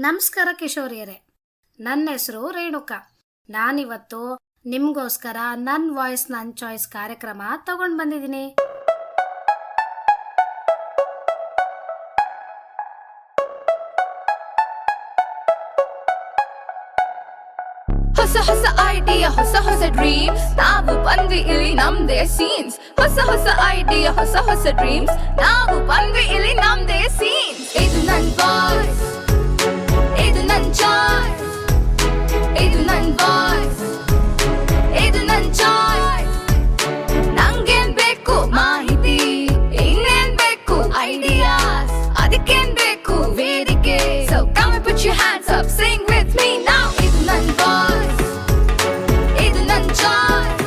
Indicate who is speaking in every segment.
Speaker 1: ನಮಸ್ಕಾರ ಕಿಶೋರಿಯರೇ, ನನ್ನ ಹೆಸರು ರೇಣುಕಾ. ನಾನಿವತ್ತು ನಿಮ್ಗೋಸ್ಕರ ನನ್ನ ವಾಯ್ಸ್ ನನ್ನ ಚಾಯ್ಸ್ ಕಾರ್ಯಕ್ರಮ ತಗೊಂಡು ಬಂದಿದ್ದೀನಿ.
Speaker 2: ಹೊಸ ಹೊಸ ಐಡಿಯಾ, ಹೊಸ ಹೊಸ ಡ್ರೀಮ್ಸ್, ನಾವು ಬಂದ್ವಿ ಇಲ್ಲಿ ನಮ್ದೇ ಸೀನ್ಸ್. ಹೊಸ ಹೊಸ ಐಡಿಯಾ, ಹೊಸ ಹೊಸ ಡ್ರೀಮ್ಸ್, ನಾವು ಬಂದ್ವಿ ಇಲ್ಲಿ ನಮ್ದೇ ಸೀನ್ಸ್. ಇದು ನನ್ ವಾಯ್ಸ್, ಇದು ನನ್ ಚಾಯ್ಸ್, ಇದು ನನ್ ವಾಯ್ಸ್, ಇದು ನನ್ ಚಾಯ್ಸ್. ನಂಗೇನ್ ಬೇಕು ಮಾಹಿತಿ, ಇನ್ನೇನ್ ಬೇಕು ಐಡಿಯಾಸ್, ಅದಕ್ಕೇನ್ ಬೇಕು ವೇದಿಕೆ. So come and put your hands up, sing with me now. ಇದು ನನ್ ವಾಯ್ಸ್, ಇದು ನನ್ ಚಾಯ್ಸ್,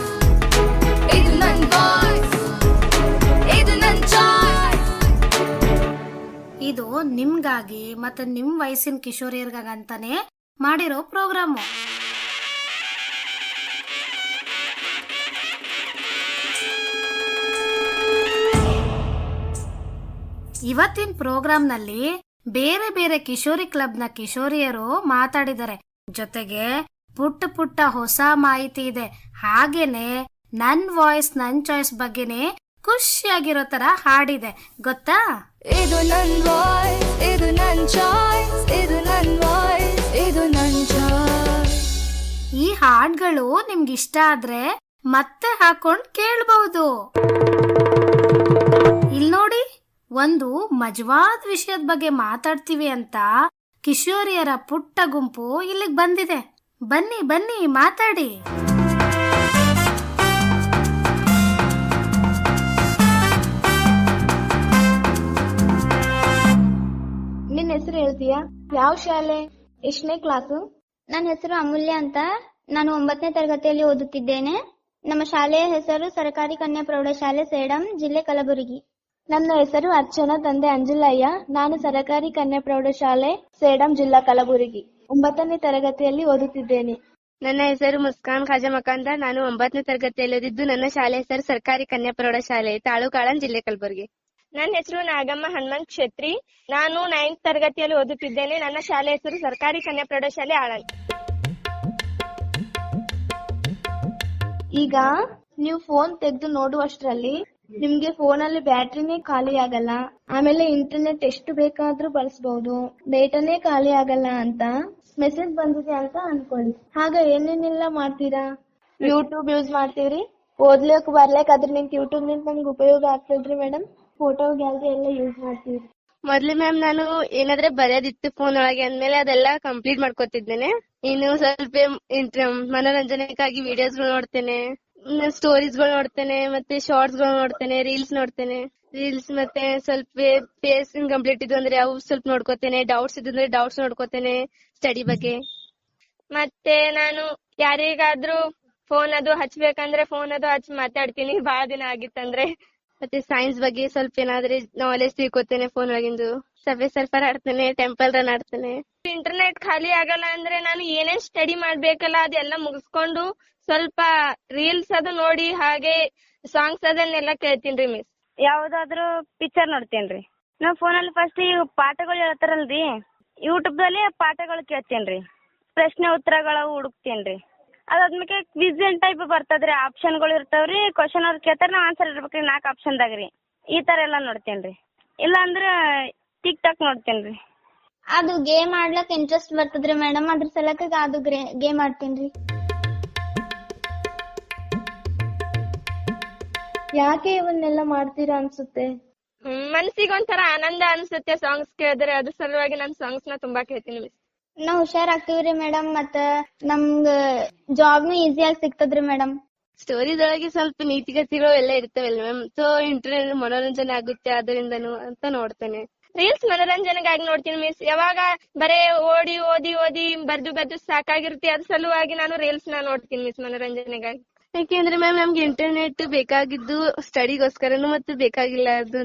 Speaker 2: ಇದು ನನ್ ವಾಯ್ಸ್, ಇದು ನನ್ ಚಾಯ್ಸ್.
Speaker 1: ಇದು ನಿಮ್ಗಾಗಿ ಮತ್ತೆ ನಿಮ್ ವಯಸ್ಸಿನ ಕಿಶೋರಿಯರ್ಗಂತಾನೆ ಮಾಡಿರೋ ಪ್ರೋಗ್ರಾಮು. ಇವತ್ತಿನ ಪ್ರೋಗ್ರಾಂನಲ್ಲಿ ಬೇರೆ ಬೇರೆ ಕಿಶೋರಿ ಕ್ಲಬ್ನ ಕಿಶೋರಿಯರು ಮಾತಾಡಿದ್ದಾರೆ. ಜೊತೆಗೆ ಪುಟ್ಟ ಪುಟ್ಟ ಹೊಸ ಮಾಹಿತಿ ಇದೆ. ಹಾಗೇನೆ ನನ್ ವಾಯ್ಸ್ ನನ್ ಚಾಯ್ಸ್ ಬಗ್ಗೆನೆ ಖುಷಿಯಾಗಿರೋ ತರ ಹಾಡಿದೆ, ಗೊತ್ತಾ?
Speaker 2: ಇದು ನನ್ ವಾಯ್ಸ್, ಇದು ನನ್ ಚಾಯ್ಸ್, ಇದು ನನ್ ವಾಯ್ಸ್, ಇದು ನನ್ ಚಾಯ್ಸ್.
Speaker 1: ಈ ಹಾಡ್ಗಳು ನಿಮ್ಗೆ ಇಷ್ಟ ಆದ್ರೆ ಮತ್ತೆ ಹಾಕೊಂಡ್ ಕೇಳಬಹುದು. ಇಲ್ಲಿ ನೋಡಿ, ಒಂದು ಮಜವಾದ ವಿಷಯದ ಬಗ್ಗೆ ಮಾತಾಡ್ತೀವಿ ಅಂತ ಕಿಶೋರಿಯರ ಪುಟ್ಟ ಗುಂಪು ಇಲ್ಲಿಗೆ ಬಂದಿದೆ. ಬನ್ನಿ ಬನ್ನಿ ಮಾತಾಡಿ.
Speaker 3: ನಿನ್ನ ಹೆಸರು ಹೇಳ್ತೀಯಾ? ಯಾವ ಶಾಲೆ, ಎಷ್ಟನೇ ಕ್ಲಾಸು?
Speaker 4: ನನ್ನ ಹೆಸರು ಅಮೂಲ್ಯ ಅಂತ. ನಾನು 9ನೇ ತರಗತಿಯಲ್ಲಿ ಓದುತ್ತಿದ್ದೇನೆ. ನಮ್ಮ ಶಾಲೆಯ ಹೆಸರು ಸರ್ಕಾರಿ ಕನ್ಯಾ ಪ್ರೌಢಶಾಲೆ ಸೇಡಂ, ಜಿಲ್ಲೆ ಕಲಬುರಗಿ.
Speaker 3: ನನ್ನ ಹೆಸರು ಅರ್ಚನಾ, ತಂದೆ ಅಂಜುಲಯ್ಯ. ನಾನು ಸರ್ಕಾರಿ ಕನ್ಯಾ ಪ್ರೌಢಶಾಲೆ ಸೇಡಂ, ಜಿಲ್ಲಾ ಕಲಬುರಗಿ, 9ನೇ ತರಗತಿಯಲ್ಲಿ ಓದುತ್ತಿದ್ದೇನೆ.
Speaker 5: ನನ್ನ ಹೆಸರು ಮುಸ್ಕಾನ್ ಖಾಜಮಕ್ಕ ಅಂತ. ನಾನು 9ನೇ ತರಗತಿಯಲ್ಲಿ ಓದಿದ್ದು. ನನ್ನ ಶಾಲೆ ಹೆಸರು ಸರ್ಕಾರಿ ಕನ್ಯಾ ಪ್ರೌಢಶಾಲೆ ತಾಲೂಕಾಳನ್, ಜಿಲ್ಲೆ ಕಲಬುರಗಿ.
Speaker 6: ನನ್ನ ಹೆಸರು ನಾಗಮ್ಮ ಹನುಮಂತ್ ಕ್ಷೇತ್ರಿ. ನಾನು 9th ತರಗತಿಯಲ್ಲಿ ಓದುತ್ತಿದ್ದೇನೆ. ನನ್ನ ಶಾಲೆ ಹೆಸರು ಸರ್ಕಾರಿ ಕನ್ಯಾ ಪ್ರೌಢಶಾಲೆ ಆಳಂದ್.
Speaker 3: ಈಗ ನೀವು ಫೋನ್ ತೆಗೆದು ನೋಡುವಷ್ಟರಲ್ಲಿ ನಿಮ್ಗೆ ಫೋನಲ್ಲಿ ಬ್ಯಾಟ್ರಿನೇ ಖಾಲಿ ಆಗಲ್ಲ, ಆಮೇಲೆ ಇಂಟರ್ನೆಟ್ ಎಷ್ಟು ಬೇಕಾದ್ರೂ ಬಳಸಬಹುದು, ಡೇಟಾನೇ ಖಾಲಿ ಆಗಲ್ಲ ಅಂತ ಮೆಸೇಜ್ ಬಂದಿದೆ ಅಂತ ಅನ್ಕೊಳ್ಳಿ. ಆಗ ಏನೇನೆಲ್ಲ ಮಾಡ್ತೀರಾ? ಯೂಟ್ಯೂಬ್ ಯೂಸ್ ಮಾಡ್ತೀವ್ರಿ, ಓದ್ಲಿಕ್ ಬರ್ಲಿಕ್ ಅದ್ರ ನಿಂತ ಯೂಟ್ಯೂಬ್ ನಿಂತ ನಮ್ಗೆ ಉಪಯೋಗ ಆಗ್ತದ್ರಿ ಮೇಡಮ್. ಫೋಟೋ ಗ್ಯಾಲರಿ ಎಲ್ಲ ಯೂಸ್ ಮಾಡ್ತೀವಿ.
Speaker 5: ಮೊದ್ಲು ಮ್ಯಾಮ್ ನಾನು ಏನಾದ್ರೆ ಬರೆಯೋದಿತ್ತು ಫೋನ್ ಒಳಗೆ ಅಂದ್ಮೇಲೆ ಅದೆಲ್ಲ ಕಂಪ್ಲೀಟ್ ಮಾಡ್ಕೊತಿದ್ದೇನೆ. ಇನ್ನು ಸ್ವಲ್ಪ ಮನೋರಂಜನೆಗಾಗಿ ವಿಡಿಯೋಸ್ ಗಳು ನೋಡ್ತೇನೆ, ಸ್ಟೋರೀಸ್ ಗಳು ನೋಡ್ತೇನೆ, ಮತ್ತೆ ಶಾರ್ಟ್ಸ್ ಗಳು ನೋಡ್ತೇನೆ, ರೀಲ್ಸ್ ನೋಡ್ತೇನೆ. ರೀಲ್ಸ್ ಮತ್ತೆ ಸ್ವಲ್ಪ ಪೇಸ್ ಕಂಪ್ಲೀಟ್ ಇದ್ದು ಅಂದ್ರೆ ಅವು ಸ್ವಲ್ಪ ನೋಡ್ಕೋತೇನೆ. ಡೌಟ್ಸ್ ಇದ್ರೆ ಡೌಟ್ಸ್ ನೋಡ್ಕೋತೇನೆ ಸ್ಟಡಿ ಬಗ್ಗೆ.
Speaker 6: ಮತ್ತೆ ನಾನು ಯಾರಿಗಾದ್ರೂ ಫೋನ್ ಅದು ಹಚ್ಬೇಕಂದ್ರೆ ಫೋನ್ ಅದು ಹಚ್ಚಿ ಮಾತಾಡ್ತೀನಿ, ಬಹಳ ದಿನ ಆಗಿತ್ತಂದ್ರೆ.
Speaker 5: ಮತ್ತೆ ಸೈನ್ಸ್ ಬಗ್ಗೆ ಸ್ವಲ್ಪ ಏನಾದ್ರೆ ನಾಲೆಜ್ ತಿಳ್ಕೊತೇನೆ ಫೋನ್ ಒಳಗಿಂದು. ಸಬ್ವೆ ಸರ್ಫರ್ ಆಡ್ತೇನೆ, ಟೆಂಪಲ್ ರನ್ ಆಡ್ತೇನೆ.
Speaker 6: ಇಂಟರ್ನೆಟ್ ಖಾಲಿ ಆಗಲ್ಲ ಅಂದ್ರೆ ನಾನು ಏನೇನ್ ಸ್ಟಡಿ ಮಾಡ್ಬೇಕಲ್ಲ ಅದೆಲ್ಲ ಮುಗಿಸ್ಕೊಂಡು ಸ್ವಲ್ಪ ರೀಲ್ಸ್ ಅದು ನೋಡಿ ಹಾಗೆ ಸಾಂಗ್ಸ್ ಅದನ್ನೆಲ್ಲ ಕೇಳ್ತೀನ್ರಿ ಮಿಸ್.
Speaker 7: ಯಾವ್ದಾದ್ರು ಪಿಕ್ಚರ್ ನೋಡ್ತೇನ್ರಿ. ನಾವ್ ಫೋನಲ್ಲಿ ಫಸ್ಟ್ ಈ ಪಾಠಗಳು ಹೇಳ್ತಾರಲ್ರಿ, ಯೂಟ್ಯೂಬ್ ದಲ್ಲಿ ಪಾಠಗಳು ಕೇಳ್ತೇನ್ರಿ, ಪ್ರಶ್ನೆ ಉತ್ತರಗಳ ಹುಡುಕ್ತೇನ್ರಿ. ಅದಾದ್ಮೇಲೆ ಕ್ವಿಜ್ ಟೈಪ್ ಬರ್ತದ್ರಿ, ಆಪ್ಷನ್ಗಳು ಇರ್ತಾವ್ರಿ, ಕ್ವಶನ್ ಅವ್ರು ಕೇಳ್ತಾರ, ನಾವ್ ಆನ್ಸರ್ ಇರ್ಬೇಕ್ರಿ 4 ಆಪ್ಷನ್ದಾಗ್ರಿ. ಈ ತರ ಎಲ್ಲಾ ನೋಡ್ತೇನ್ರಿ. ಇಲ್ಲ ಅಂದ್ರ ಟಿಕ್ ಟಾಕ್ ನೋಡ್ತೇನ್ರಿ.
Speaker 4: ಅದು ಗೇಮ್ ಆಡ್ಲಕ್ ಇಂಟ್ರೆಸ್ಟ್ ಬರ್ತದ್ರಿ ಮೇಡಮ್, ಅದ್ರ ಸಲಕ ಅದು ಗೇಮ್ ಆಡ್ತೇನ್ರಿ.
Speaker 3: ಯಾಕೆ ಇವನ್ನೆಲ್ಲ ಮಾಡ್ತೀರಾ ಅನ್ಸುತ್ತೆ?
Speaker 6: ಮನ್ಸಿಗೆ ಒಂಥರ ಆನಂದ ಅನ್ಸುತ್ತೆ ಸಾಂಗ್ಸ್ ಕೇಳಿದ್ರೆ, ಅದ್ರ ಸಲುವಾಗಿ ನಾನು ಸಾಂಗ್ಸ್ ನ ತುಂಬಾ ಕೇಳ್ತೀನಿ ಮಿಸ್.
Speaker 4: ನಾವ್ ಹುಷಾರಾಗ್ತೀವ್ರಿ ಮೇಡಮ್, ಮತ್ತ ನಮ್ಗ ಜಾಬ್ನು ಈಸಿಯಾಗಿ ಸಿಗ್ತದ್ರಿ ಮೇಡಮ್.
Speaker 5: ಸ್ಟೋರೀಸ್ ಒಳಗೆ ಸ್ವಲ್ಪ ನೀತಿಗತಿಗಳು ಎಲ್ಲ ಇರ್ತವಲ್ಲ ಮ್ಯಾಮ್. ಸೊ ಇಂಟರ್ನೆಟ್ ಮನೋರಂಜನೆ ಆಗುತ್ತೆ ಅದರಿಂದನು ಅಂತ ನೋಡ್ತೇನೆ.
Speaker 6: ರೀಲ್ಸ್ ಮನೋರಂಜನೆಗಾಗಿ ನೋಡ್ತೀನಿ ಮಿಸ್. ಯಾವಾಗ ಬರೇ ಓಡಿ ಓದಿ ಓದಿ ಬರ್ದು ಸಾಕಾಗಿರುತ್ತೆ, ಅದ್ರ ಸಲುವಾಗಿ ನಾನು ರೀಲ್ಸ್ ನ ನೋಡ್ತೀನಿ ಮಿಸ್ ಮನೋರಂಜನೆಗಾಗಿ.
Speaker 5: ಯಾಕೆಂದ್ರೆ ಮ್ಯಾಮ್ ನಮ್ಗೆ ಇಂಟರ್ನೆಟ್ ಬೇಕಾಗಿದ್ದು ಸ್ಟಡಿಗೋಸ್ಕರನು ಮತ್ತೆ ಬೇಕಾಗಿಲ್ಲ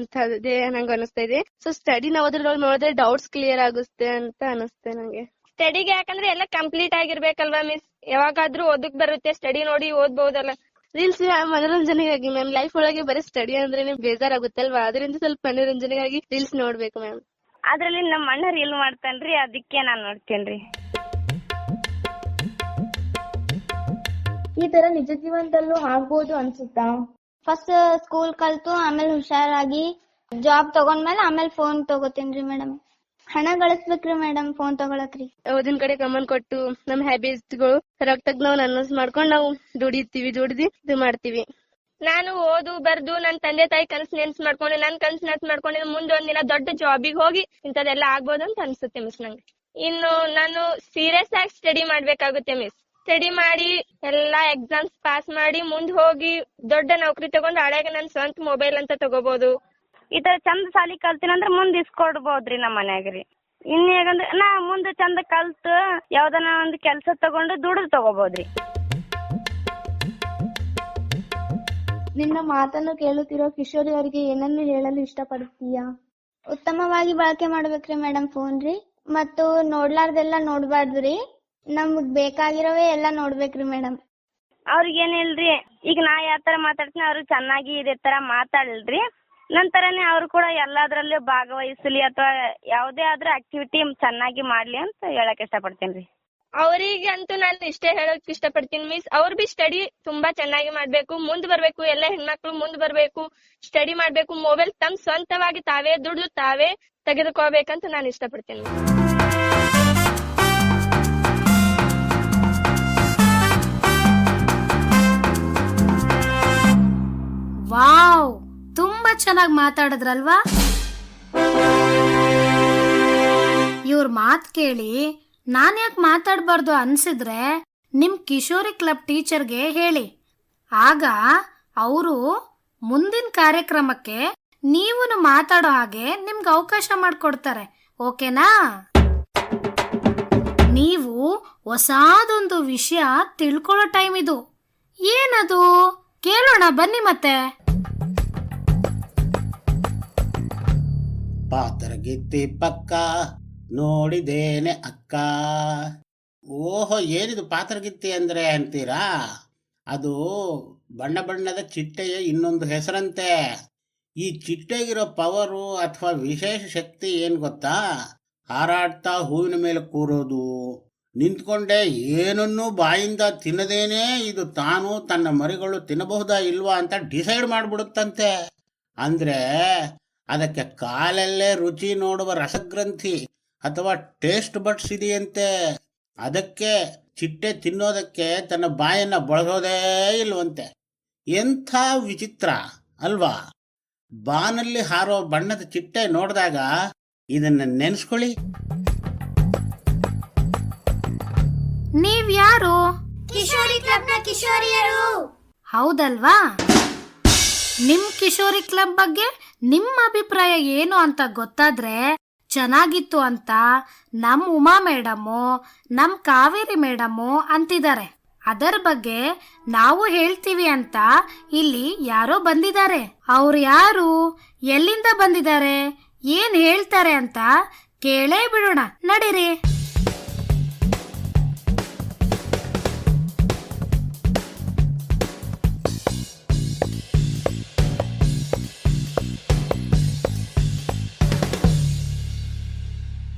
Speaker 5: ಅದೇ ನಂಗೆ ಅನಿಸ್ತಾ ಇದೆ. ಸೊ ಸ್ಟಡಿ ನಾವು ಅದ್ರೊಳಗೆ ನೋಡಿದ್ರೆ ಡೌಟ್ಸ್ ಕ್ಲಿಯರ್ ಆಗುತ್ತೆ ಅಂತ ಅನಿಸ್ತೆ ನಂಗೆ.
Speaker 6: ಸ್ಟಡಿಗೆ ಯಾಕಂದ್ರೆ ಎಲ್ಲ ಕಂಪ್ಲೀಟ್ ಆಗಿರ್ಬೇಕಲ್ವಾ ಮಿಸ್, ಯಾವಾಗಾದ್ರೂ ಓದಕ್ ಬರುತ್ತೆ, ಸ್ಟಡಿ ನೋಡಿ ಓದ್ಬಹುದಲ್ಲ.
Speaker 5: ರೀಲ್ಸ್ ಮನೋರಂಜನೆಗಾಗಿ ಮ್ಯಾಮ್. ಲೈಫ್ ಒಳಗೆ ಬರೀ ಸ್ಟಡಿ ಅಂದ್ರೆ ಬೇಜಾರಾಗುತ್ತಲ್ವಾ, ಅದರಿಂದ ಸ್ವಲ್ಪ ಮನೋರಂಜನೆಗಾಗಿ ರೀಲ್ಸ್ ನೋಡ್ಬೇಕು ಮ್ಯಾಮ್.
Speaker 7: ಅದ್ರಲ್ಲಿ ನಮ್ಮ ಅಣ್ಣ ರೀಲ್ ಮಾಡ್ತಾನ್ರಿ, ಅದಕ್ಕೆ ನಾನ್ ನೋಡ್ತೇನ್ರಿ.
Speaker 3: ಈ ತರ ನಿಜ ಜೀವನದಲ್ಲೂ ಆಗ್ಬೋದು ಅನ್ಸುತ್ತಾ?
Speaker 4: ಫಸ್ಟ್ ಸ್ಕೂಲ್ ಕಲ್ತು ಆಮೇಲೆ ಹುಷಾರಾಗಿ ಜಾಬ್ ತಗೊಂಡ್ಮೇಲೆ ಆಮೇಲೆ ಫೋನ್ ತಗೋತೇನ್ರಿ ಮೇಡಮ್. ಹಣ ಗಳಿಸ್ಬೇಕ್ರಿ ಮೇಡಮ್ ಫೋನ್ ತಗೊಳಕ್ರಿ.
Speaker 5: ಓದಿನ ಕಡೆ ಗಮನ ಕೊಟ್ಟು ನಮ್ ಹ್ಯಾಬಿಟ್ಸ್ಗಳು ಕರೆಕ್ಟಾಗಿ ನಾವು ಅನೌನ್ಸ್ ಮಾಡ್ಕೊಂಡು ನಾವು ದುಡಿದು ಇದು ಮಾಡ್ತೀವಿ.
Speaker 6: ನಾನು ಓದು ಬರ್ದು ನನ್ ತಂದೆ ತಾಯಿ ಕನಸು ನೆನ್ಸ್ ಮಾಡ್ಕೊಂಡು ನನ್ ಕನಸು ನೆನ್ಸ್ ಮಾಡ್ಕೊಂಡು ಮುಂದೆ ಒಂದಿನ ದೊಡ್ಡ ಜಾಬಿಗೆ ಹೋಗಿ ಇಂಥದೆಲ್ಲ ಆಗ್ಬೋದು ಅಂತ ಅನ್ಸುತ್ತೆ ಮಿಸ್ ನಂಗೆ. ಇನ್ನು ನಾನು ಸೀರಿಯಸ್ ಆಗಿ ಸ್ಟಡಿ ಮಾಡ್ಬೇಕಾಗುತ್ತೆ ಮಿಸ್. ಸ್ಟಡಿ ಮಾಡಿ ಎಲ್ಲಾ ಎಕ್ಸಾಮ್ಸ್ ಪಾಸ್ ಮಾಡಿ ಮುಂದ್ ಹೋಗಿ ದೊಡ್ಡ ನೌಕರಿ ತಗೊಂಡು ಹಳೆಗೆ ನನ್ ಸ್ವಂತ ಮೊಬೈಲ್ ಅಂತ ತಗೋಬಹುದು.
Speaker 7: ಈ ತರ ಚಂದ ಸಾಲಿ ಕಲ್ತೀನಂದ್ರ ಮುಂದ್ ಇಸ್ಕೊಡ್ಬೋದ್ರಿ ನಮ್ಮ ಮನ್ಯಾಗ್ರಿ. ಇನ್ ಹೇಗಂದ್ರೆ ನಾ ಮುಂದೆ ಚಂದ ಕಲ್ತು ಯಾವ್ದನ ಒಂದ್ ಕೆಲ್ಸ ತಗೊಂಡು ದುಡ್ದು ತಗೋಬೋದ್ರಿ.
Speaker 3: ನಿನ್ನ ಮಾತನ್ನು ಕೇಳುತ್ತಿರೋ ಕಿಶೋರಿ ಅವರಿಗೆ ಏನನ್ನು ಹೇಳಲು ಇಷ್ಟಪಡ್ತೀಯಾ?
Speaker 4: ಉತ್ತಮವಾಗಿ ಬಳಕೆ ಮಾಡ್ಬೇಕ್ರಿ ಮೇಡಮ್ ಫೋನ್ ರೀ. ಮತ್ತು ನೋಡ್ಲಾರ್ದೆಲ್ಲ ನೋಡ್ಬಾರ್ದ್ರಿ. ನಮ್ಗ್ ಬೇಕಾಗಿರೋವೇ ಎಲ್ಲಾ ನೋಡ್ಬೇಕ್ರಿ ಮೇಡಮ್.
Speaker 7: ಅವ್ರಿಗೆ ಏನಿಲ್ರಿ, ಈಗ ನಾ ಯಾವ ತರ ಮಾತಾಡ್ತೀನಿ ಅವ್ರು ಚೆನ್ನಾಗಿ ಇದೇ ತರ ಮಾತಾಡಲ್ರಿ. ನಂತರನೇ ಅವ್ರು ಕೂಡ ಎಲ್ಲಾದ್ರಲ್ಲೂ ಭಾಗವಹಿಸಲಿ ಅಥವಾ ಯಾವ್ದೇ ಆದ್ರೂ ಆಕ್ಟಿವಿಟಿ ಚೆನ್ನಾಗಿ ಮಾಡ್ಲಿ ಅಂತ ಹೇಳಕ್ ಇಷ್ಟಪಡ್ತೇನ್ರಿ.
Speaker 6: ಅವರಿಗೆ ಅಂತೂ ನಾನು ಇಷ್ಟೇ ಹೇಳಕ್ ಇಷ್ಟಪಡ್ತೀನಿ ಮಿಸ್, ಅವ್ರು ಬಿ ಸ್ಟಡಿ ತುಂಬಾ ಚೆನ್ನಾಗಿ ಮಾಡ್ಬೇಕು, ಮುಂದ್ ಬರ್ಬೇಕು. ಎಲ್ಲ ಹೆಣ್ಮಕ್ಳು ಮುಂದ್ ಬರ್ಬೇಕು, ಸ್ಟಡಿ ಮಾಡ್ಬೇಕು. ಮೊಬೈಲ್ ತಮ್ಮ ಸ್ವಂತವಾಗಿ ತಾವೇ ದುಡ್ದು ತಾವೇ ತೆಗೆದುಕೋಬೇಕಂತ ನಾನು ಇಷ್ಟಪಡ್ತೀನಿ.
Speaker 1: ವಾವ್, ತುಂಬಾ ಚೆನ್ನಾಗಿ ಮಾತಾಡಿದ್ರಲ್ವಾ? ಇವ್ರ ಮಾತ್ ಕೇಳಿ ನಾನ್ ಯಾಕೆ ಮಾತಾಡ್ಬಾರ್ದು ಅನ್ಸಿದ್ರೆ ನಿಮ್ ಕಿಶೋರಿ ಕ್ಲಬ್ ಟೀಚರ್ಗೆ ಹೇಳಿ. ಆಗ ಅವರು ಮುಂದಿನ ಕಾರ್ಯಕ್ರಮಕ್ಕೆ ನೀವು ಮಾತಾಡೋ ಹಾಗೆ ನಿಮ್ಗೆ ಅವಕಾಶ ಮಾಡಿಕೊಡ್ತಾರೆ. ಓಕೆನಾ? ನೀವು ಹೊಸಾದೊಂದು ವಿಷಯ ತಿಳ್ಕೊಳ್ಳೋ ಟೈಮ್ ಇದು. ಏನದು ಕೇಳೋಣ ಬನ್ನಿ. ಮತ್ತೆ
Speaker 8: ಪಾತರಗಿತ್ತಿ ಪಕ್ಕ ನೋಡಿದೇನೆ ಅಕ್ಕ. ಓಹೋ, ಏನಿದು ಪಾತರಗಿತ್ತಿ ಅಂದ್ರೆ ಅಂತೀರಾ? ಅದು ಬಣ್ಣ ಬಣ್ಣದ ಚಿಟ್ಟೆಯ ಇನ್ನೊಂದು ಹೆಸರಂತೆ. ಈ ಚಿಟ್ಟೆಗಿರೋ ಪವರು ಅಥವಾ ವಿಶೇಷ ಶಕ್ತಿ ಏನ್ ಗೊತ್ತಾ? ಹಾರಾಡ್ತಾ ಹೂವಿನ ಮೇಲೆ ಕೂರೋದು, ನಿಂತ್ಕೊಂಡೆ ಏನನ್ನೂ ಬಾಯಿಂದ ತಿನ್ನದೇನೆ ಇದು ತಾನು ತನ್ನ ಮರಿಗಳು ತಿನ್ನಬಹುದಾ ಇಲ್ವಾ ಅಂತ ಡಿಸೈಡ್ ಮಾಡಿಬಿಡುತ್ತಂತೆ. ಅಂದ್ರೆ ಅದಕ್ಕೆ ಕಾಲಲ್ಲೇ ರುಚಿ ನೋಡುವ ರಸಗ್ರಂಥಿ ಅಥವಾ ಟೇಸ್ಟ್ ಬಡ್ಸ್ ಇದೆಯಂತೆ. ಅದಕ್ಕೆ ಚಿಟ್ಟೆ ತಿನ್ನೋದಕ್ಕೆ ತನ್ನ ಬಾಯನ್ನ ಬಳಸೋದೇ ಇಲ್ವಂತೆ. ಎಂಥ ವಿಚಿತ್ರ ಅಲ್ವಾ? ಬಾನಲ್ಲಿ ಹಾರೋ ಬಣ್ಣದ ಚಿಟ್ಟೆ ನೋಡಿದಾಗ ಇದನ್ನ ನೆನೆಸ್ಕೊಳ್ಳಿ.
Speaker 1: ನೀವ್ಯಾರು?
Speaker 4: ಕಿಶೋರಿ ಕ್ಲಬ್ನ ಕಿಶೋರಿಯರು.
Speaker 1: ಹೌದಲ್ವಾ? ನಿಮ್ ಕಿಶೋರಿ ಕ್ಲಬ್ ಬಗ್ಗೆ ನಿಮ್ಮ ಅಭಿಪ್ರಾಯ ಏನು ಅಂತ ಗೊತ್ತಾದ್ರೆ ಚೆನ್ನಾಗಿತ್ತು ಅಂತ ನಮ್ ಉಮಾ ಮೇಡಮು, ನಮ್ ಕಾವೇರಿ ಮೇಡಮು ಅಂತಿದ್ದಾರೆ. ಅದರ ಬಗ್ಗೆ ನಾವು ಹೇಳ್ತೀವಿ ಅಂತ ಇಲ್ಲಿ ಯಾರೋ ಬಂದಿದ್ದಾರೆ. ಅವ್ರು ಯಾರು, ಎಲ್ಲಿಂದ ಬಂದಿದ್ದಾರೆ, ಏನ್ ಹೇಳ್ತಾರೆ ಅಂತ ಕೇಳೇ ಬಿಡೋಣ. ನಡೀರಿ.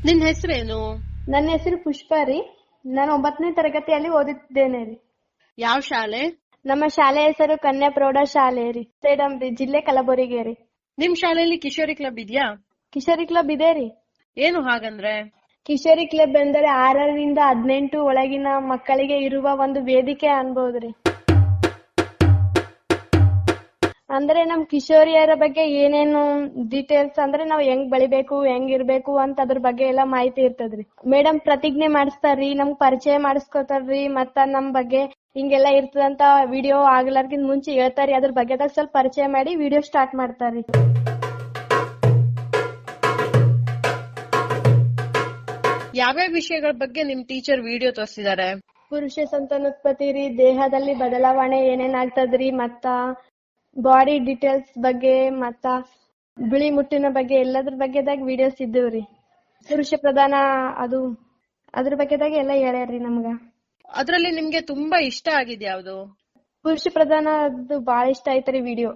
Speaker 5: ನಿನ್ ಹೆಸರೇನು?
Speaker 3: ನನ್ನ ಹೆಸರು ಪುಷ್ಪ ರೀ. ನಾನು 9ನೇ ತರಗತಿಯಲ್ಲಿ ಓದುತ್ತಿದ್ದೇನೆ ರೀ.
Speaker 5: ಯಾವ ಶಾಲೆ?
Speaker 3: ನಮ್ಮ ಶಾಲೆ ಹೆಸರು ಕನ್ಯಾ ಪ್ರೌಢ ಶಾಲೆ ರೀ, ಸೇಡಂ ರೀ, ಜಿಲ್ಲೆ ಕಲಬುರಗಿ ರೀ.
Speaker 5: ನಿಮ್ ಶಾಲೆಯಲ್ಲಿ ಕಿಶೋರಿ ಕ್ಲಬ್ ಇದೆಯಾ?
Speaker 3: ಕಿಶೋರಿ ಕ್ಲಬ್ ಇದೆ ರೀ.
Speaker 5: ಏನು ಹಾಗಂದ್ರೆ?
Speaker 3: ಕಿಶೋರಿ ಕ್ಲಬ್ ಎಂದರೆ 6ರಿಂದ 18 ಒಳಗಿನ ಮಕ್ಕಳಿಗೆ ಇರುವ ಒಂದು ವೇದಿಕೆ ಅನ್ಬೋದ್ರಿ. ಅಂದ್ರೆ ನಮ್ ಕಿಶೋರಿಯರ ಬಗ್ಗೆ ಏನೇನು ಡೀಟೇಲ್ಸ್ ಅಂದ್ರೆ ನಾವ್ ಹೆಂಗ್ ಬೆಳಿಬೇಕು, ಹೆಂಗ್ ಇರ್ಬೇಕು ಅಂತ ಅದ್ರ ಬಗ್ಗೆ ಎಲ್ಲಾ ಮಾಹಿತಿ ಇರ್ತದ್ರಿ. ಮೇಡಮ್ ಪ್ರತಿಜ್ಞೆ ಮಾಡಿಸ್ತಾರ್ರಿ, ನಮ್ಗ್ ಪರಿಚಯ ಮಾಡಿಸ್ಕೊತಾರ್ರಿ, ಮತ್ತ ನಮ್ ಬಗ್ಗೆ ಹಿಂಗೆಲ್ಲಾ ಇರ್ತದಂತ ವಿಡಿಯೋ ಆಗ್ಲಾರ್ಕಿಂತ ಮುಂಚೆ ಹೇಳ್ತಾರಿ. ಅದ್ರ ಬಗ್ಗೆದಾಗ ಸ್ವಲ್ಪ ಪರಿಚಯ ಮಾಡಿ ವಿಡಿಯೋ ಸ್ಟಾರ್ಟ್ ಮಾಡ್ತಾರ್ರಿ.
Speaker 5: ಯಾವ್ಯಾವ ವಿಷಯಗಳ ಬಗ್ಗೆ ನಿಮ್ ಟೀಚರ್ ವಿಡಿಯೋ ತೋರಿಸಿದ್ದಾರೆ?
Speaker 3: ಪುರುಷ ಸಂತಾನೋತ್ಪತ್ತಿ ರೀ, ದೇಹದಲ್ಲಿ ಬದಲಾವಣೆ ಏನೇನ್ ಆಗ್ತದ್ರಿ, ಮತ್ತ ಬಾಡಿ ಡೀಟೇಲ್ಸ್ ಬಗ್ಗೆ, ಮತ್ತ ಬಿಳಿ ಮುಟ್ಟಿನ ಬಗ್ಗೆ ಎಲ್ಲದ್ರ ಬಗ್ಗೆದಾಗ ವಿಡಿಯೋಸ್ ಇದ್ದವ್ರಿ. ಪುರುಷ ಪ್ರಧಾನ ಅದು ಅದ್ರ ಬಗ್ಗೆದಾಗ ಎಲ್ಲ ಹೇಳ್ಯಾರ್ರಿ ನಮ್ಗ.
Speaker 5: ಅದ್ರಲ್ಲಿ ನಿಮ್ಗೆ ತುಂಬಾ ಇಷ್ಟ ಆಗಿದ್ ಯಾವ್ದು?
Speaker 3: ಪುರುಷ ಪ್ರಧಾನ ಅದು ಬಾಳ ಇಷ್ಟ ಆಯ್ತ್ರಿ ವಿಡಿಯೋ.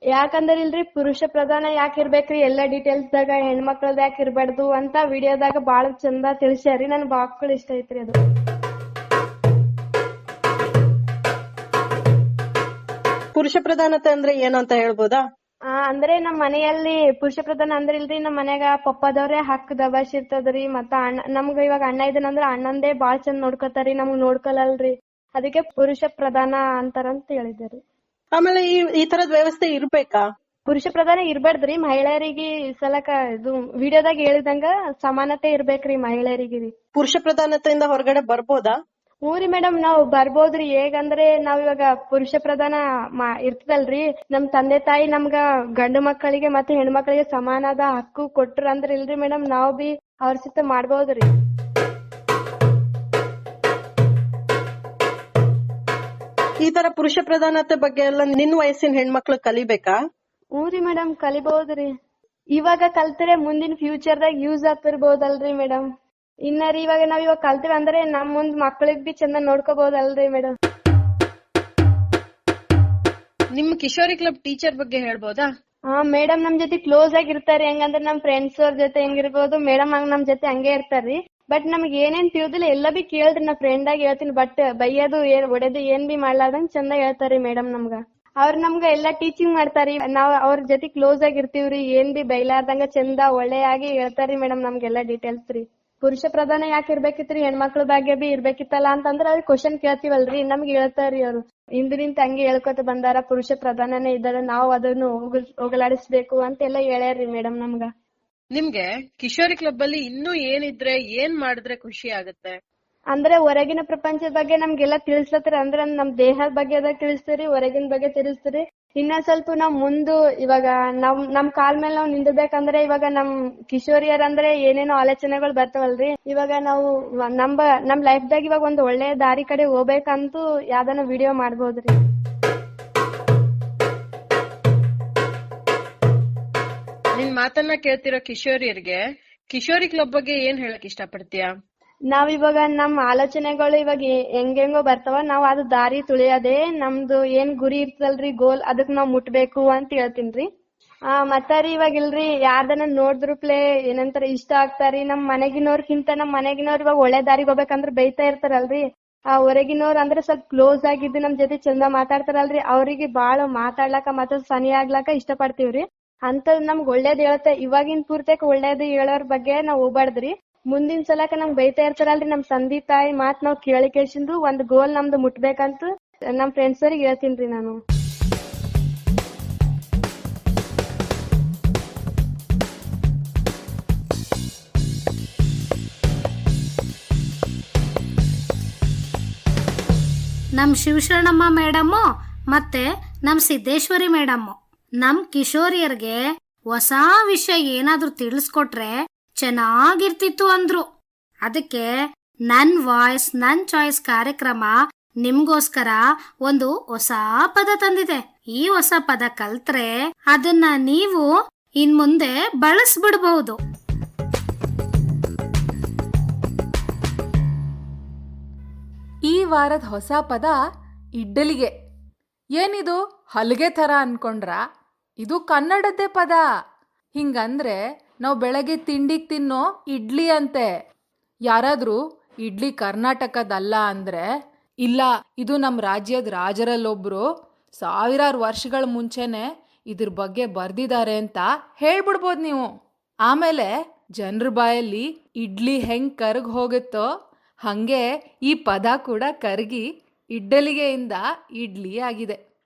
Speaker 3: ಯಾಕಂದ್ರ ಇಲ್ರಿ ಪುರುಷ ಪ್ರಧಾನ ಯಾಕೆ ಇರ್ಬೇಕ್ರಿ ಎಲ್ಲಾ ಡೀಟೇಲ್ಸ್ ದಾಗ ಹೆಣ್ಮಕ್ಳದ್ ಯಾಕೆ ಇರ್ಬಾರ್ದು ಅಂತ ವಿಡಿಯೋದಾಗ ಬಾಳ ಚಂದ ತಿಳಿಸ್ಯಾರಿ. ನನ್ ಬಾಕ್ಗಳು ಇಷ್ಟ ಐತ್ರಿ ಅದು.
Speaker 9: ಪುರುಷ ಪ್ರಧಾನತೆ ಅಂದ್ರೆ ಏನು ಅಂತ ಹೇಳ್ಬೋದಾ?
Speaker 3: ಅಂದ್ರೆ ನಮ್ ಮನೆಯಲ್ಲಿ ಪುರುಷ ಪ್ರಧಾನ ಅಂದ್ರೆ ಇಲ್ರಿ, ನಮ್ ಮನ್ಯಾಗ ಪಪ್ಪದವ್ರೆ ಹಕ್ ದಬಾಶ್ ಇರ್ತದ್ರಿ. ಮತ್ತ ನಮ್ಗ ಇವಾಗ ಅಣ್ಣ ಇದನಂದ್ರ ಅಣ್ಣಂದೇ ಬಾಳ್ ಚಂದ ನೋಡ್ಕೊತಾರಿ, ನಮ್ಗ್ ನೋಡ್ಕೊಳಲ್ರಿ. ಅದಕ್ಕೆ ಪುರುಷ ಪ್ರಧಾನ ಅಂತಾರಂತ ಹೇಳಿದಾರಿ.
Speaker 9: ಆಮೇಲೆ ಈ ತರದ್ ವ್ಯವಸ್ಥೆ ಇರ್ಬೇಕಾ?
Speaker 3: ಪುರುಷ ಪ್ರಧಾನ ಇರ್ಬಾರ್ದ್ರಿ, ಮಹಿಳೆಯರಿಗೆ ಸಲಕ ಇದು ವಿಡಿಯೋದಾಗ ಹೇಳಿದಂಗ ಸಮಾನತೆ ಇರ್ಬೇಕ್ರಿ ಮಹಿಳೆಯರಿಗೆ.
Speaker 9: ಪುರುಷ ಪ್ರಧಾನತೆಯಿಂದ ಹೊರಗಡೆ ಬರ್ಬೋದಾ?
Speaker 3: ಹ್ಞೂ ರೀ ಮೇಡಮ್, ನಾವ್ ಬರ್ಬೋದ್ರಿ. ಹೇಗಂದ್ರೆ ನಾವ್ ಇವಾಗ ಪುರುಷ ಪ್ರಧಾನ ಇರ್ತದಲ್ರಿ, ನಮ್ ತಂದೆ ತಾಯಿ ನಮ್ಗ ಗಂಡು ಮಕ್ಕಳಿಗೆ ಮತ್ತೆ ಹೆಣ್ಮಕ್ಳಿಗೆ ಸಮಾನದ ಹಕ್ಕು ಕೊಟ್ರ ಅಂದ್ರ ಇಲ್ರಿ ಮೇಡಮ್, ನಾವ್ ಬಿ ಅವ್ರ ಸಿತ್ತ ಮಾಡ್ಬೋದ್ರಿ.
Speaker 9: ಈ ತರ ಪುರುಷ ಪ್ರಧಾನತೆ ಬಗ್ಗೆ ಎಲ್ಲ ನಿನ್ ವಯಸ್ಸಿನ ಹೆಣ್ಮಕ್ಳು ಕಲಿಬೇಕಾ?
Speaker 3: ಹ್ಞೂ ರೀ ಮೇಡಮ್, ಕಲಿಬಹುದ್ರಿ. ಇವಾಗ ಕಲ್ತ್ರೆ ಮುಂದಿನ ಫ್ಯೂಚರ್ದಾಗ ಯೂಸ್ ಆಗ್ತಿರ್ಬೋದಲ್ರಿ ಮೇಡಮ್. ಇನ್ನರಿ ಇವಾಗ ನಾವ್ ಇವಾಗ ಕಲ್ತೀವಿ ಅಂದ್ರೆ ನಮ್ ಮುಂದ್ ಮಕ್ಳಿಗ್ ಬಿ ಚಂದ ನೋಡ್ಕೋಬಹುದಲ್ರಿ ಮೇಡಮ್.
Speaker 9: ನಿಮ್ ಕಿಶೋರಿ ಕ್ಲಬ್ ಟೀಚರ್ ಬಗ್ಗೆ ಹೇಳ್ಬೋದಾ?
Speaker 3: ಮೇಡಮ್ ನಮ್ ಜೊತೆ ಕ್ಲೋಸ್ ಆಗಿ ಇರ್ತಾರಿ. ಹೆಂಗಂದ್ರೆ ನಮ್ ಫ್ರೆಂಡ್ಸ್ ಅವ್ರ ಜೊತೆ ಹೆಂಗಿರ್ಬೋದು, ಮೇಡಮ್ ಹಂಗ ನಮ್ ಜೊತೆ ಹಂಗೆ ಇರ್ತಾರ್ರಿ. ಬಟ್ ನಮ್ಗ್ ಏನೇನ್ ತಿಳಿದಿಲ್ಲ ಎಲ್ಲ ಬಿ ಕೇಳ್ರಿ, ನಾ ಫ್ರೆಂಡ್ ಆಗಿ ಹೇಳ್ತೀನಿ. ಬಟ್ ಬೈಯೋದು ಒಡೆದು ಏನ್ ಬಿ ಮಾಡ್ಲಾರ್ದಂಗ್ ಚಂದ ಹೇಳ್ತಾರಿ ಮೇಡಮ್ ನಮ್ಗ. ಅವ್ರ ನಮ್ಗ ಎಲ್ಲಾ ಟೀಚಿಂಗ್ ಮಾಡ್ತಾರಿ. ನಾವ್ ಅವ್ರ ಜೊತೆ ಕ್ಲೋಸ್ ಆಗಿ ಇರ್ತೀವ್ರಿ, ಏನ್ ಬಿ ಬೈಲಾರ್ದಂಗ ಚಂದ ಒಳ್ಳೆಯಾಗಿ ಹೇಳ್ತಾರಿ ಮೇಡಮ್ ನಮ್ಗೆಲ್ಲಾ ಡೀಟೇಲ್ಸ್ ರೀ. ಪುರುಷ ಪ್ರಧಾನ ಯಾಕೆ ಇರ್ಬೇಕಿತ್ರಿ, ಹೆಣ್ಮಕ್ಳ ಬಗ್ಗೆ ಬಿ ಇರ್ಬೇಕಿತ್ತಲ್ಲ ಅಂತಂದ್ರ ಅವ್ರಿಗೆ ಕ್ವಶನ್ ಕೇಳ್ತೀವಲ್ರಿ, ನಮ್ಗೆ ಹೇಳ್ತಾರಿ ಅವ್ರು. ಹಿಂದಿನಿಂದ ಹಂಗೆ ಹೇಳ್ಕೊತ ಬಂದಾರ, ಪುರುಷ ಪ್ರಧಾನನೇ ಇದ್ದಾರ, ನಾವ್ ಅದನ್ನು ಹೋಗಲಾಡಿಸ್ಬೇಕು ಅಂತೆಲ್ಲ ಹೇಳ್ಯಾರ್ರಿ ಮೇಡಮ್ ನಮ್ಗ.
Speaker 9: ನಿಮ್ಗೆ ಕಿಶೋರಿ ಕ್ಲಬ್ ಅಲ್ಲಿ ಇನ್ನೂ ಏನಿದ್ರೆ ಏನ್ ಮಾಡಿದ್ರೆ ಖುಷಿ ಆಗುತ್ತೆ?
Speaker 3: ಅಂದ್ರೆ ಹೊರಗಿನ ಪ್ರಪಂಚದ ಬಗ್ಗೆ ನಮ್ಗೆಲ್ಲಾ ತಿಳಿಸ್ಲತ್ತರ. ಅಂದ್ರ ನಮ್ ದೇಹದ ಬಗ್ಗೆ ತಿಳಿಸ್ತೀರಿ, ಹೊರಗಿನ ಬಗ್ಗೆ ತಿಳಿಸ್ತೀರಿ. ಇನ್ನ ಸ್ವಲ್ಪ ನಾವ್ ಮುಂದು ಇವಾಗ ನಮ್ ಕಾಲ್ ಮೇಲೆ ನಾವ್ ನಿಂದಿರ್ಬೇಕಂದ್ರೆ ಇವಾಗ ನಮ್ ಕಿಶೋರಿಯರ್ ಅಂದ್ರೆ ಏನೇನೋ ಆಲೋಚನೆಗಳು ಬರ್ತಾವಲ್ರಿ. ಇವಾಗ ನಾವು ನಮ್ ಲೈಫ್ ದಾಗ ಇವಾಗ ಒಂದ್ ಒಳ್ಳೆ ದಾರಿ ಕಡೆ ಹೋಗ್ಬೇಕಂತೂ ಯಾವ್ದಾನ ವಿಡಿಯೋ ಮಾಡ್ಬೋದ್ರಿ.
Speaker 9: ನಿನ್ ಮಾತನ್ನ ಕೇಳ್ತಿರೋ ಕಿಶೋರಿಯರ್ಗೆ ಕಿಶೋರಿ ಕ್ಲಬ್ ಬಗ್ಗೆ ಏನ್ ಹೇಳಕ್ ಇಷ್ಟ ಪಡ್ತೀಯಾ?
Speaker 3: ನಾವ್ ಇವಾಗ ನಮ್ ಆಲೋಚನೆಗಳು ಇವಾಗ ಹೆಂಗೆಂಗೋ ಬರ್ತಾವ, ನಾವ್ ಅದು ದಾರಿ ತುಳಿಯೋದೇ ನಮ್ದು ಏನ್ ಗುರಿ ಇರ್ತದಲ್ರಿ, ಗೋಲ್, ಅದಕ್ ನಾವ್ ಮುಟ್ಬೇಕು ಅಂತ ಹೇಳ್ತೀನ್ರಿ. ಮತ್ತಾರಿ ಇವಾಗ ಇಲ್ರಿ, ಯಾರ್ದನ ನೋಡಿದ್ರುಪ್ಲೆ ಏನಂತಾರ ಇಷ್ಟ ಆಗ್ತಾರಿ. ನಮ್ ಮನೆಗಿನೋರ್ಕಿಂತ ನಮ್ ಮನೆಗಿನೋರ್ ಇವಾಗ ಒಳ್ಳೆ ದಾರಿಗ್ ಹೋಗ್ಬೇಕಂದ್ರ ಬೈತಾ ಇರ್ತಾರಲ್ರಿ. ಹೊರಗಿನೋರ್ ಅಂದ್ರೆ ಸ್ವಲ್ಪ ಕ್ಲೋಸ್ ಆಗಿದ್ದು ನಮ್ ಜೊತೆ ಚಂದ ಮಾತಾಡ್ತಾರಲ್ರಿ, ಅವ್ರಿಗೆ ಬಾಳ ಮಾತಾಡ್ಲಾಕ ಮತ್ತ ಸನಿ ಆಗ್ಲಾಕ ಇಷ್ಟ ಪಡ್ತೀವ್ರಿ. ಅಂತದ್ ನಮ್ಗ್ ಒಳ್ಳೇದ್ ಹೇಳ್ತಾ ಇವಾಗಿನ ಪೂರ್ತಕ ಒಳ್ಳೇದ್ ಹೇಳೋರ್ ಬಗ್ಗೆ ನಾವ್ ಹೋಗ್ಬಾರ್ದ್ರಿ. ಮುಂದಿನ ಸಲಕ ನಮ್ಗ್ ಬೈತಾ ಇರ್ತಾರಲ್ರಿ, ನಮ್ ತಂದಿ ತಾಯಿ ಮಾತ್ ನಾವ್ ಕೇಳಿಕೇಶಿಂದು ಒಂದ್ ಗೋಲ್ ನಮ್ದು ಮುಟ್ಬೇಕಂತ ನಮ್ ಫ್ರೆಂಡ್ಸ್ ಅವ್ರಿಗೆ ಹೇಳ್ತೀನ್ರಿ ನಾನು.
Speaker 1: ನಮ್ ಶಿವಶರಣಮ್ಮ ಮೇಡಮ್ಮು ಮತ್ತೆ ನಮ್ ಸಿದ್ದೇಶ್ವರಿ ಮೇಡಮ್ಮು ನಮ್ ಕಿಶೋರಿಯರ್ಗೆ ಹೊಸ ವಿಷಯ ಏನಾದ್ರೂ ತಿಳಿಸ್ಕೊಟ್ರೆ ಚೆನ್ನಾಗಿರ್ತಿತ್ತು ಅಂದ್ರು. ಅದಕ್ಕೆ ನನ್ ವಾಯ್ಸ್ ನನ್ ಚಾಯ್ಸ್ ಕಾರ್ಯಕ್ರಮ ನಿಮ್ಗೋಸ್ಕರ ಒಂದು ಹೊಸ ಪದ ತಂದಿದೆ. ಈ ಹೊಸ ಪದ ಕಲ್ತ್ರೆ ಅದನ್ನ ನೀವು ಇನ್ಮುಂದೆ ಬಳಸ್ಬಿಡ್ಬಹುದು.
Speaker 10: ಈ ವಾರದ ಹೊಸ ಪದ ಇಡ್ಡಲಿಗೆ. ಏನಿದು ಹಲಗೆ ಥರ ಅನ್ಕೊಂಡ್ರ? ಇದು ಕನ್ನಡದ್ದೇ ಪದ. ಹಿಂಗಂದ್ರೆ ನಾವು ಬೆಳಗ್ಗೆ ತಿಂಡಿಗೆ ತಿನ್ನೋ ಇಡ್ಲಿ ಅಂತೆ. ಯಾರಾದ್ರೂ ಇಡ್ಲಿ ಕರ್ನಾಟಕದಲ್ಲ ಅಂದ್ರೆ ಇಲ್ಲ, ಇದು ನಮ್ಮ ರಾಜ್ಯದ ರಾಜರಲ್ಲೊಬ್ರು ಸಾವಿರಾರು ವರ್ಷಗಳ ಮುಂಚೆನೆ ಇದ್ರ ಬಗ್ಗೆ ಬರ್ದಿದ್ದಾರೆ ಅಂತ ಹೇಳ್ಬಿಡ್ಬೋದು ನೀವು. ಆಮೇಲೆ ಜನರ ಬಾಯಲ್ಲಿ ಇಡ್ಲಿ ಹೆಂಗ್ ಕರಗ್ ಹೋಗುತ್ತೋ ಹಂಗೆ ಈ ಪದ ಕೂಡ ಕರಗಿ ಇಡ್ಡಲಿಗೆಯಿಂದ ಇಡ್ಲಿ ಆಗಿದೆ.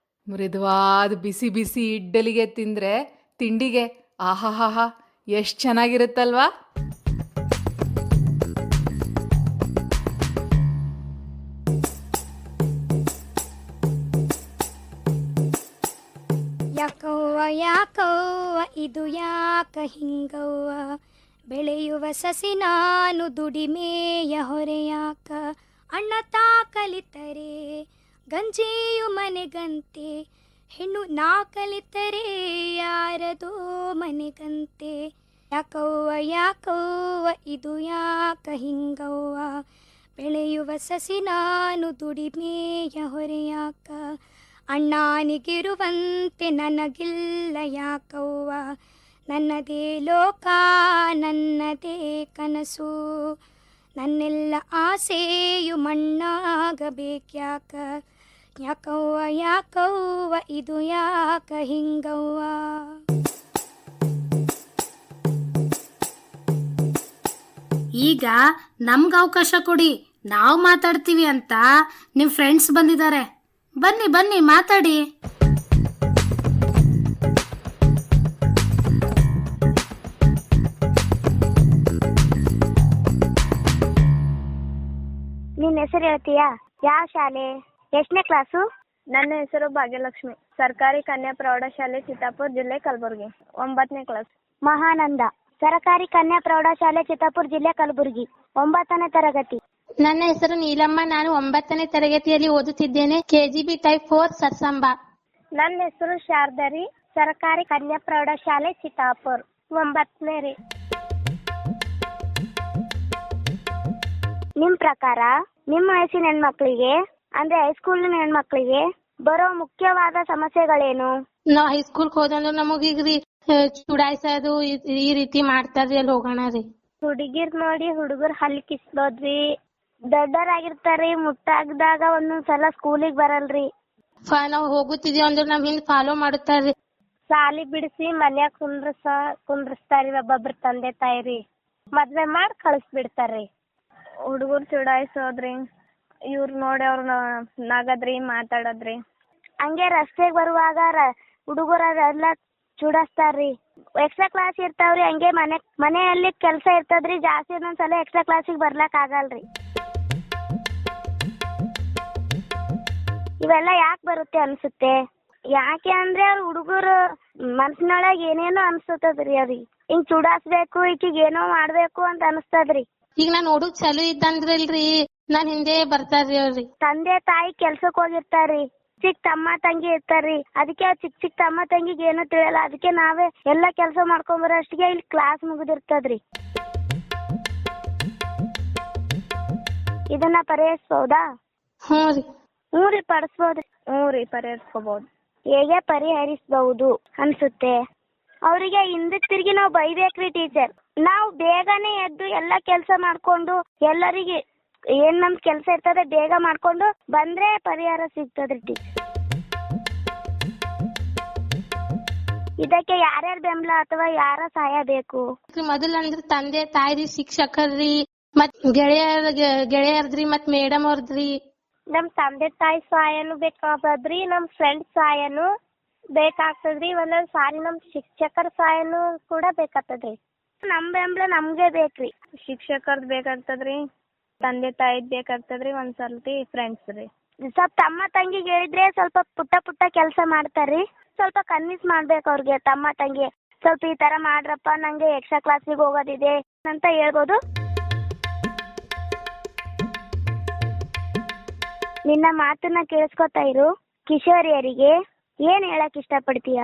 Speaker 10: ಮೃದುವಾದ ಬಿಸಿ ಬಿಸಿ ಇಡ್ಡಲಿಗೆ ತಿಂದ್ರೆ ತಿಂಡಿಗೆ ಆಹಾಹಾ ಎಷ್ಟು ಚೆನ್ನಾಗಿರುತ್ತಲ್ವಾ?
Speaker 11: ಯಾಕವ್ವ ಯಾಕವ್ವ ಇದು ಯಾಕ ಹಿಂಗವ್ವ, ಬೆಳೆಯುವ ಸಸಿ ನಾನು ದುಡಿಮೆಯ ಹೊರೆಯಾಕ, ಅಣ್ಣ ತಾ ಕಲಿತರೆ ಗಂಜಿಯು ಮನೆಗಂತೆ, ಹೆಣ್ಣು ನಾ ಕಲಿತರೆ ಯಾರದೋ ಮನೆಗಂತೆ. ಯಾಕವ್ವ ಯಾಕವ್ವ ಇದು ಯಾಕ ಹಿಂಗವ್ವ, ಬೆಳೆಯುವ ಸಸಿ ನಾನು ದುಡಿಮೆಯ ಹೊರೆಯಾಕ, ಅಣ್ಣನಿಗಿರುವಂತೆ ನನಗಿಲ್ಲ ಯಾಕವ್ವ, ನನ್ನದೇ ಲೋಕ ನನ್ನದೇ ಕನಸು, ನನ್ನೆಲ್ಲ ಆಸೆಯು ಮಣ್ಣಾಗಬೇಕ್ಯಾಕ, ಯಾಕವ್ವ ಯಾಕವ್ವ ಇದು ಯಾಕ ಹಿಂಗವ್ವ.
Speaker 1: ಈಗ ನಮ್ಗೆ ಅವಕಾಶ ಕೊಡಿ, ನಾವು ಮಾತಾಡ್ತೀವಿ ಅಂತ ನಿಮ್ ಫ್ರೆಂಡ್ಸ್ ಬಂದಿದ್ದಾರೆ. ಬನ್ನಿ ಬನ್ನಿ ಮಾತಾಡಿ.
Speaker 3: ನಿನ್ ಹೆಸರು ಹೇಳ್ತೀಯಾ? ಯಾವ ಶಾಲೆ, ಎಷ್ಟನೇ ಕ್ಲಾಸು?
Speaker 7: ನನ್ನ ಹೆಸರು ಭಾಗ್ಯಲಕ್ಷ್ಮಿ, ಸರ್ಕಾರಿ ಕನ್ಯಾ ಪ್ರೌಢಶಾಲೆ ಚಿತ್ತಾಪುರ, ಜಿಲ್ಲೆ ಕಲಬುರಗಿ, 9ನೇ ಕ್ಲಾಸ್.
Speaker 3: ಮಹಾನಂದ, ಸರ್ಕಾರಿ ಕನ್ಯಾ ಪ್ರೌಢಶಾಲೆ ಚಿತ್ತಾಪುರ, ಜಿಲ್ಲೆ ಕಲಬುರಗಿ, 9ನೇ ತರಗತಿ.
Speaker 5: ನನ್ನ ಹೆಸರು ನೀಲಮ್ಮ, ನಾನು 9ನೇ ತರಗತಿಯಲ್ಲಿ ಓದುತ್ತಿದ್ದೇನೆ, KGB ಟೈಪ್ 4 ಸರ್ಸಂಬ.
Speaker 7: ನನ್ನ ಹೆಸರು ಶಾರದರಿ, ಸರ್ಕಾರಿ ಕನ್ಯಾ ಪ್ರೌಢಶಾಲೆ ಚಿತ್ತಾಪುರ, 9ನೇ ರೀ.
Speaker 3: ನಿಮ್ ಪ್ರಕಾರ ನಿಮ್ಮ ವಯಸ್ಸಿನ ಹೆಣ್ಮಕ್ಳಿಗೆ ಅಂದ್ರೆ ಹೈಸ್ಕೂಲಿನ ಹೆಣ್ಮಕ್ಳಿಗೆ ಬರೋ ಮುಖ್ಯವಾದ ಸಮಸ್ಯೆಗಳೇನು?
Speaker 5: ನಾವ್ ಹೈಸ್ಕೂಲ್ ಹೋದಂದ್ರ ನಮಗೀಗ್ರಿ ಚುಡಾಯಿಸೋದು ಈ ರೀತಿ ಮಾಡ್ತಾರ್ರಿ, ಅಲ್ಲಿ ಹೋಗೋಣ ರೀ.
Speaker 3: ಹುಡುಗಿರ್ ನೋಡಿ ಹುಡುಗರು ಹಲ್ ಕಿಸ್ಲೋದ್ರಿ, ದೊಡ್ಡರಾಗಿರ್ತಾರ್ರಿ, ಮುಟ್ಟಾಗ್ದಾಗ ಒಂದೊಂದ್ಸಲ ಸ್ಕೂಲಿಗೆ ಬರಲ್ರಿ.
Speaker 5: ನಾವ್ ಹೋಗುತ್ತಿದೀವಿ ಅಂದ್ರ ನಮ್ ಹಿಂದ್ ಫಾಲೋ ಮಾಡುತ್ತಾರ್ರಿ.
Speaker 7: ಸಾಲಿ ಬಿಡಿಸಿ ಮನ್ಯಾಗ ಕುಂದ್ರಸ್ತಾರಿ ಒಬ್ಬೊಬ್ರ ತಂದೆ ತಾಯಿರಿ, ಮದ್ವೆ ಮಾಡಿ ಕಳಿಸ್ಬಿಡ್ತಾರ್ರಿ. ಹುಡುಗರು ಚುಡಾಯಿಸೋದ್ರಿ, ಇವ್ರ ನೋಡಿ ಅವ್ರ ನಗದ್ರಿ, ಮಾತಾಡೋದ್ರಿ.
Speaker 3: ಹಂಗೆ ರಸ್ತೆಗೆ ಬರುವಾಗ ಹುಡುಗರೆಲ್ಲ ಚುಡಾಸ್ತಾರ್ರಿ. ಎಕ್ಸ್ಟ್ರಾ ಕ್ಲಾಸ್ ಇರ್ತಾವ್ರಿ, ಹಂಗೆ ಮನೆಯಲ್ಲಿ ಕೆಲ್ಸ ಇರ್ತದ್ರಿ, ಜಾಸ್ತಿ ಒಂದೊಂದ್ಸಲ ಎಕ್ಸ್ಟ್ರಾ ಕ್ಲಾಸಿಗೆ ಬರ್ಲಕ್ ಆಗಲ್ರಿ. ಇವೆಲ್ಲ ಯಾಕೆ ಬರುತ್ತೆ ಅನ್ಸುತ್ತೆ? ಯಾಕೆ ಅಂದ್ರೆ ಅವ್ರ ಹುಡುಗರು ಮನ್ಸಿನೊಳಗ ಏನೇನೋ ಅನ್ಸತದ್ರಿ, ಅವ್ರಿಗೆ ಹಿಂಗ್ ಚುಡಾಸ್ಬೇಕು, ಈಕಿಗೆ ಏನೋ ಮಾಡ್ಬೇಕು ಅಂತ ಅನ್ಸ್ತದ್ರಿ.
Speaker 5: ಈಗ ನಾನ್ ನೋಡುಕ್ ಚಲೋ ಇದ್ದಂದ್ರಲ್ರಿ, ನಾನ್ ಹಿಂದೆ ಬರ್ತಾರ್ರಿ ಅವ್ರಿ.
Speaker 3: ತಂದೆ ತಾಯಿ ಕೆಲ್ಸಕ್ ಹೋಗಿರ್ತಾರ್ರಿ, ಚಿಕ್ಕ ತಮ್ಮ ತಂಗಿ ಇರ್ತಾರ್ರಿ, ಅದಕ್ಕೆ ಚಿಕ್ಕ ತಮ್ಮ ತಂಗಿಗೆ ಏನು ತಿಳಿಯಲ್ಲ, ಅದಕ್ಕೆ ನಾವೇ ಎಲ್ಲಾ ಕೆಲ್ಸ ಮಾಡ್ಕೊಂಬರೋ ಅಷ್ಟಿಗೆ ಇಲ್ಲಿ ಕ್ಲಾಸ್ ಮುಗಿದಿರ್ತದ್ರಿ. ಇದನ್ನ ಪರಿಹರಿಸಬಹುದಾ?
Speaker 5: ಹ್ಞೂ
Speaker 3: ರೀ ಪಡಿಸ್ಬೋದ್ರಿ.
Speaker 7: ಪರಿಹರಿಸ್ಕೋಬಹುದು.
Speaker 3: ಹೇಗೆ ಪರಿಹರಿಸಬಹುದು ಅನ್ಸುತ್ತೆ? ಅವರಿಗೆ ಹಿಂದಕ್ ತಿರ್ಗಿ ನಾವು ಬೈಬೇಕ್ರಿ ಟೀಚರ್. ನಾವು ಬೇಗನೆ ಎದ್ದು ಎಲ್ಲಾ ಕೆಲ್ಸ ಮಾಡ್ಕೊಂಡು ಎಲ್ಲರಿಗೆ ಏನ್ ನಮ್ ಕೆಲ್ಸ ಇರ್ತದೆ ಬೇಗ ಮಾಡ್ಕೊಂಡು ಬಂದ್ರೆ ಪರಿಹಾರ ಸಿಗ್ತದ್ರಿ ಟೀಚರ್. ಇದಕ್ಕೆ ಯಾರ್ಯಾರ ಬೆಂಬಲ ಅಥವಾ ಯಾರ ಸಹಾಯ ಬೇಕು?
Speaker 5: ಮೊದಲ ಅಂದ್ರ ತಂದೆ ತಾಯಿ, ಶಿಕ್ಷಕರ್ರಿ, ಮತ್ ಗೆಳೆಯರ್ದ್ರಿ, ಮತ್ ಮೇಡಮ್ ಅವ್ರದ್ರಿ.
Speaker 7: ನಮ್ ತಂದೆ ತಾಯಿ ಸಹಾಯನು ಬೇಕಾಗ್ತದ್ರಿ, ನಮ್ ಫ್ರೆಂಡ್ ಸಹಾಯನು ಬೇಕಾಗ್ತದ್ರಿ, ಒಂದೊಂದ್ ಸಾರಿ ನಮ್ ಶಿಕ್ಷಕರ ಸಹಾಯನು ಕೂಡ ಬೇಕಾಗ್ತದ್ರಿ. ನಮ್ ಬೆಂಬಲ ನಮ್ಗೆ ಬೇಕ್ರಿ. ಶಿಕ್ಷಕರ್ದ್ ಬೇಕಾಗ್ತದ್ರಿ, ತಂದೆ ತಾಯಿದ್ ಬೇಕಾಗ್ತದ್ರಿ, ಒಂದ್ಸಲ್ತಿ ಫ್ರೆಂಡ್ಸ್ ರೀ.
Speaker 3: ಸ್ವಲ್ಪ ತಮ್ಮ ತಂಗಿಗೆ ಹೇಳಿದ್ರೆ ಸ್ವಲ್ಪ ಪುಟ್ಟ ಕೆಲ್ಸ ಮಾಡ್ತಾರ್ರಿ. ಸ್ವಲ್ಪ ಕನ್ವಿನ್ಸ್ ಮಾಡ್ಬೇಕು ಅವ್ರಿಗೆ, ತಮ್ಮ ತಂಗಿ ಸ್ವಲ್ಪ ಈ ತರ ಮಾಡ್ರಪ್ಪ, ನಂಗೆ ಎಕ್ಸ್ಟ್ರಾ ಕ್ಲಾಸಿಗೆ ಹೋಗೋದಿದೆ ಅಂತ ಹೇಳ್ಬೋದು. ನಿನ್ನ ಮಾತನ್ನ ಕೇಳಿಸ್ಕೊತಾ ಇರು. ಕಿಶೋರಿಯರಿಗೆ ಏನ್ ಹೇಳಕ್ ಇಷ್ಟಪಡ್ತೀಯ?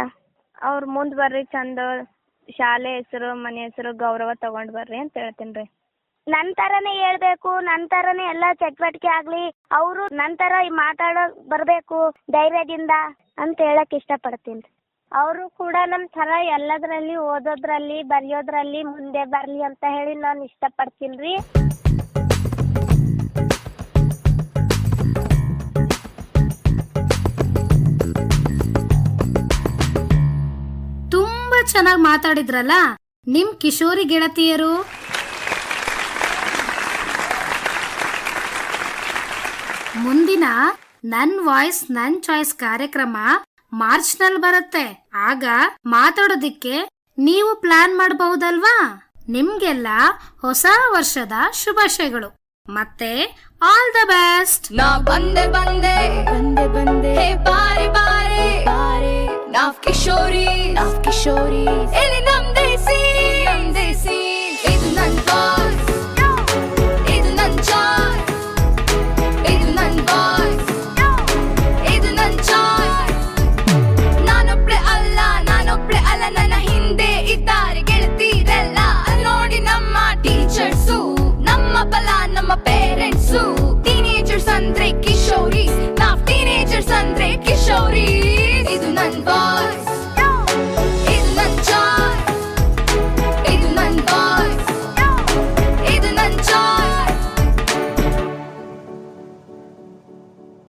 Speaker 7: ಅವ್ರ ಮುಂದ್ ಬರ್ರಿ, ಚಂದ ಶಾಲೆ ಹೆಸರು ಮನೆ ಹೆಸರು ಗೌರವ ತಗೊಂಡ್ ಬರ್ರಿ ಅಂತ ಹೇಳ್ತೀನ್ರಿ.
Speaker 3: ನನ್ ತರನೇ ಹೇಳ್ಬೇಕು, ನನ್ ತರನೇ ಎಲ್ಲಾ ಚಟುವಟಿಕೆ ಆಗ್ಲಿ, ಅವರು ನನ್ ತರ ಮಾತಾಡೋ ಬರ್ಬೇಕು ಧೈರ್ಯದಿಂದ ಅಂತ ಹೇಳಕ್ ಇಷ್ಟಪಡ್ತೀನಿ.
Speaker 7: ಅವರು ಕೂಡ ನಮ್ ತರ ಎಲ್ಲದ್ರಲ್ಲಿ ಓದೋದ್ರಲ್ಲಿ ಬರೆಯೋದ್ರಲ್ಲಿ ಮುಂದೆ ಬರ್ಲಿ ಅಂತ ಹೇಳಿ ನಾನ್ ಇಷ್ಟಪಡ್ತೀನ್ರಿ.
Speaker 1: ತುಂಬಾ ಚೆನ್ನಾಗಿ ಮಾತಾಡಿದ್ರಲ್ಲ ನಿಮ್ ಕಿಶೋರಿ ಗೆಳತಿಯರು. ಮುಂದಿನ ನನ್ ವಾಯ್ಸ್ ನನ್ ಚಾಯ್ಸ್ ಕಾರ್ಯಕ್ರಮ ಮಾರ್ಚ್ ನಲ್ಲಿ ಬರುತ್ತೆ. ಆಗ ಮಾತಾಡೋದಿಕ್ಕೆ ನೀವು ಪ್ಲಾನ್ ಮಾಡಬಹುದಲ್ವಾ? ನಿಮ್ಗೆಲ್ಲ ಹೊಸ ವರ್ಷದ ಶುಭಾಶಯಗಳು ಮತ್ತೆ ಆಲ್ ದ ಬೆಸ್ಟ್.
Speaker 2: ನಾವ್ ಬಂದೆ ಬಂದೆ ಬಂದೆ ಬಂದೆ ಹೇ ಬಾರೆ ಬಾರೆ ಬಾರೆ ನಾವ್ ಕಿಶೋರಿ